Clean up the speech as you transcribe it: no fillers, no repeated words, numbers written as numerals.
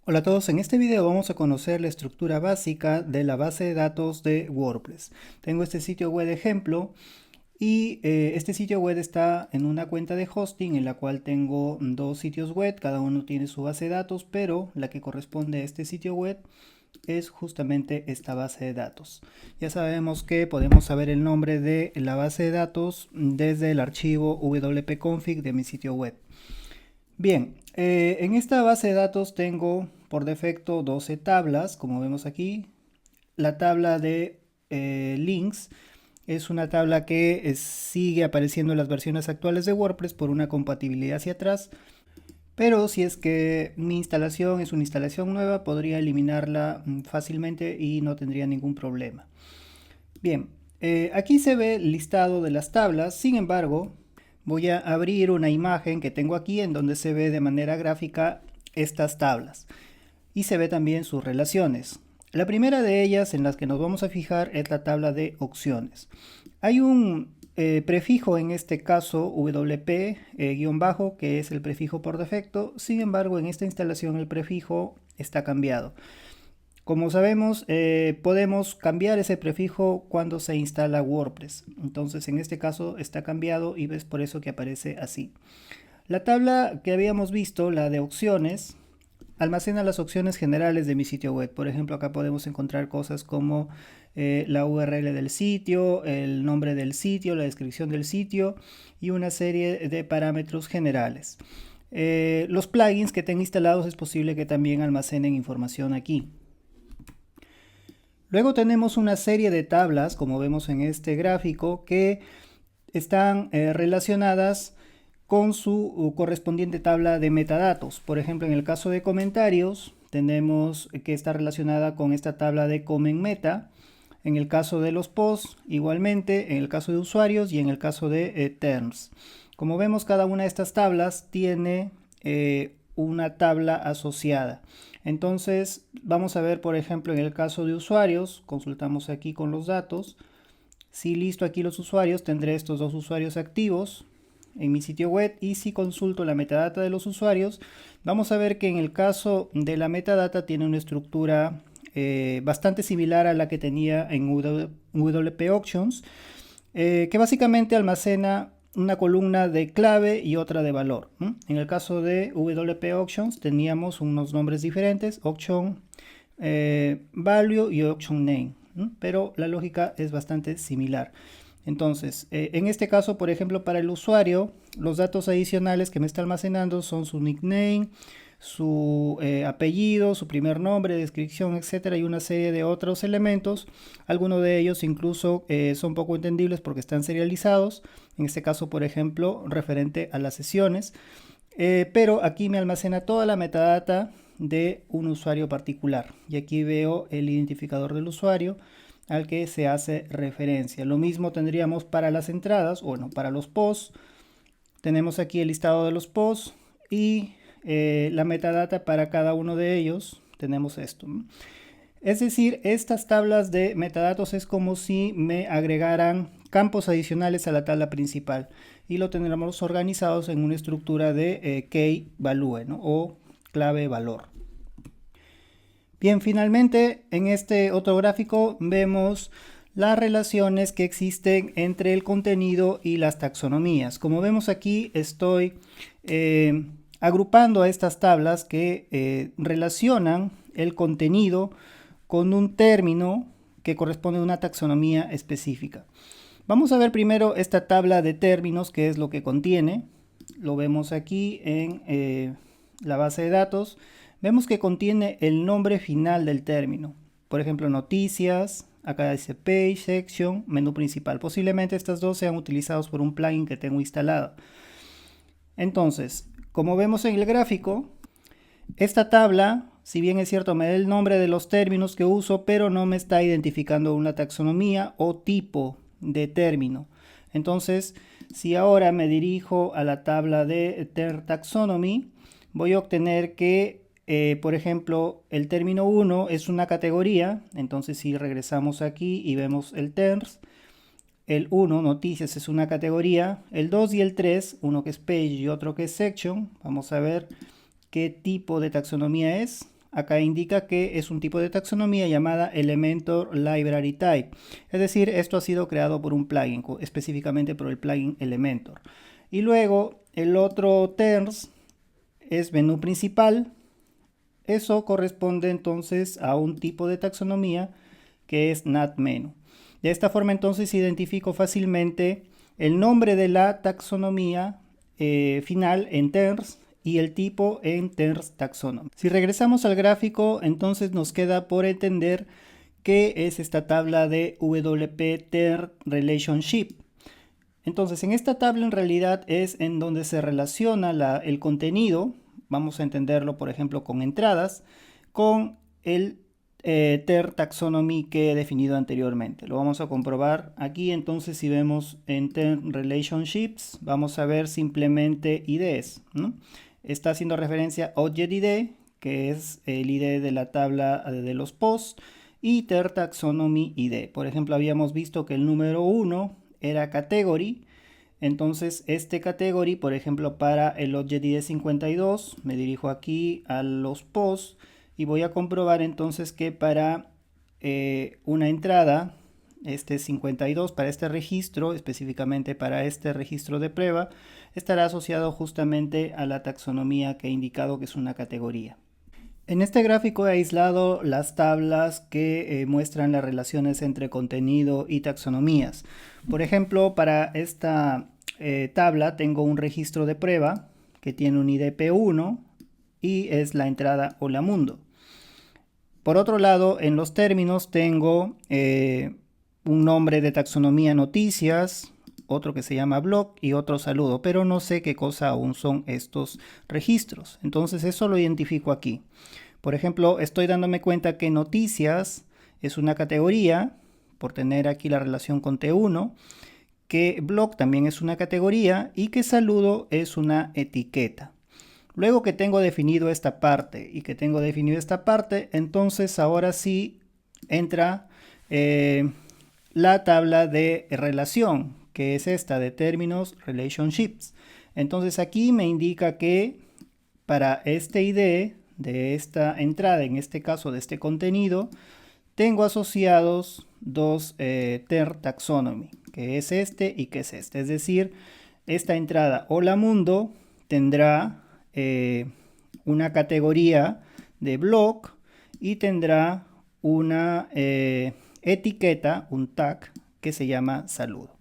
Hola a todos, en este video vamos a conocer la estructura básica de la base de datos de WordPress. Tengo este sitio web de ejemplo y este sitio web está en una cuenta de hosting en la cual tengo dos sitios web, cada uno tiene su base de datos, pero la que corresponde a este sitio web es justamente esta base de datos. Ya sabemos que podemos saber el nombre de la base de datos desde el archivo wp-config de mi sitio web. Bien, en esta base de datos tengo por defecto 12 tablas, como vemos aquí. La tabla de links es una tabla que sigue apareciendo en las versiones actuales de WordPress por una compatibilidad hacia atrás, pero si es que mi instalación es una instalación nueva, podría eliminarla fácilmente y no tendría ningún problema. Bien, aquí se ve el listado de las tablas. Sin embargo, voy a abrir una imagen que tengo aquí en donde se ve de manera gráfica estas tablas y se ve también sus relaciones. La primera de ellas en las que nos vamos a fijar es la tabla de opciones. Hay un prefijo en este caso WP-bajo que es el prefijo por defecto. Sin embargo, en esta instalación el prefijo está cambiado. Como sabemos, podemos cambiar ese prefijo cuando se instala WordPress. Entonces, en este caso está cambiado y es por eso que aparece así. La tabla que habíamos visto, la de opciones, almacena las opciones generales de mi sitio web. Por ejemplo, acá podemos encontrar cosas como la URL del sitio, el nombre del sitio, la descripción del sitio y una serie de parámetros generales. Los plugins que tenga instalados es posible que también almacenen información aquí. Luego tenemos una serie de tablas, como vemos en este gráfico, que están relacionadas con su correspondiente tabla de metadatos. Por ejemplo, en el caso de comentarios, tenemos que está relacionada con esta tabla de comment meta. En el caso de los posts, igualmente, en el caso de usuarios y en el caso de terms. Como vemos, cada una de estas tablas tiene una tabla asociada. Entonces, vamos a ver, por ejemplo, en el caso de usuarios, consultamos aquí con los datos. Si listo aquí los usuarios, tendré estos dos usuarios activos en mi sitio web, y si consulto la metadata de los usuarios, vamos a ver que en el caso de la metadata tiene una estructura bastante similar a la que tenía en WP Auctions, que básicamente almacena una columna de clave y otra de valor. En el caso de WP Auctions teníamos unos nombres diferentes, Auction Value y Auction Name, pero la lógica es bastante similar. Entonces, en este caso, por ejemplo, para el usuario, los datos adicionales que me está almacenando son su nickname, su apellido, su primer nombre, descripción, etcétera, y una serie de otros elementos. Algunos de ellos incluso son poco entendibles porque están serializados. En este caso, por ejemplo, referente a las sesiones. Pero aquí me almacena toda la metadata de un usuario particular. Y aquí veo el identificador del usuario al que se hace referencia. Lo mismo tendríamos para las entradas, bueno, para los posts. Tenemos aquí el listado de los posts y la metadata para cada uno de ellos. Tenemos esto. Es decir, estas tablas de metadatos es como si me agregaran campos adicionales a la tabla principal y lo tendremos organizados en una estructura de key value, ¿no? O clave valor. Bien, finalmente en este otro gráfico vemos las relaciones que existen entre el contenido y las taxonomías. Como vemos aquí estoy agrupando a estas tablas que relacionan el contenido con un término que corresponde a una taxonomía específica. Vamos a ver primero esta tabla de términos, que es lo que contiene. Lo vemos aquí en la base de datos. Vemos que contiene el nombre final del término. Por ejemplo, noticias, acá dice page, section, menú principal. Posiblemente estas dos sean utilizados por un plugin que tengo instalado. Entonces, como vemos en el gráfico, esta tabla, si bien es cierto, me da el nombre de los términos que uso, pero no me está identificando una taxonomía o tipo de término. Entonces, si ahora me dirijo a la tabla de Taxonomy, voy a obtener que, por ejemplo, el término 1 es una categoría. Entonces, si regresamos aquí y vemos el terms, el 1, noticias, es una categoría. El 2 y el 3, uno que es page y otro que es section, vamos a ver qué tipo de taxonomía es. acá indica que es un tipo de taxonomía llamada Elementor Library Type. Es decir, esto ha sido creado por un plugin, específicamente por el plugin Elementor. Y luego el otro terms es menú principal. Eso corresponde entonces a un tipo de taxonomía que es NAT menu. De esta forma entonces identifico fácilmente el nombre de la taxonomía final en terms y el tipo en terms taxonomy. Si regresamos al gráfico, entonces nos queda por entender qué es esta tabla de WP Term Relationship. Entonces en esta tabla en realidad es en donde se relaciona el contenido, vamos a entenderlo por ejemplo con entradas, con el Term Taxonomy que he definido anteriormente. Lo vamos a comprobar aquí. Entonces si vemos en Term Relationships vamos a ver simplemente IDs, ¿no? Está haciendo referencia a Object ID, que es el ID de la tabla de los posts, y Term Taxonomy ID. Por ejemplo, habíamos visto que el número 1 era category. Entonces este category, por ejemplo, para el Object ID 52, me dirijo aquí a los posts y voy a comprobar entonces que para una entrada, este 52, para este registro, específicamente para este registro de prueba, estará asociado justamente a la taxonomía que he indicado que es una categoría. En este gráfico he aislado las tablas que muestran las relaciones entre contenido y taxonomías. Por ejemplo, para esta tabla tengo un registro de prueba que tiene un ID P1 y es la entrada Hola Mundo. Por otro lado, en los términos tengo un nombre de taxonomía noticias, otro que se llama blog y otro saludo, pero no sé qué cosa aún son estos registros. Entonces eso lo identifico aquí. Por ejemplo, estoy dándome cuenta que noticias es una categoría, por tener aquí la relación con T1, que blog también es una categoría y que saludo es una etiqueta. Luego que tengo definido esta parte entonces ahora sí entra la tabla de relación, que es esta de términos relationships. Entonces aquí me indica que para este ID de esta entrada, en este caso de este contenido, tengo asociados dos Term Taxonomy, que es este y que es este. Es decir, esta entrada Hola Mundo tendrá una categoría de blog y tendrá una etiqueta, un tag que se llama saludo.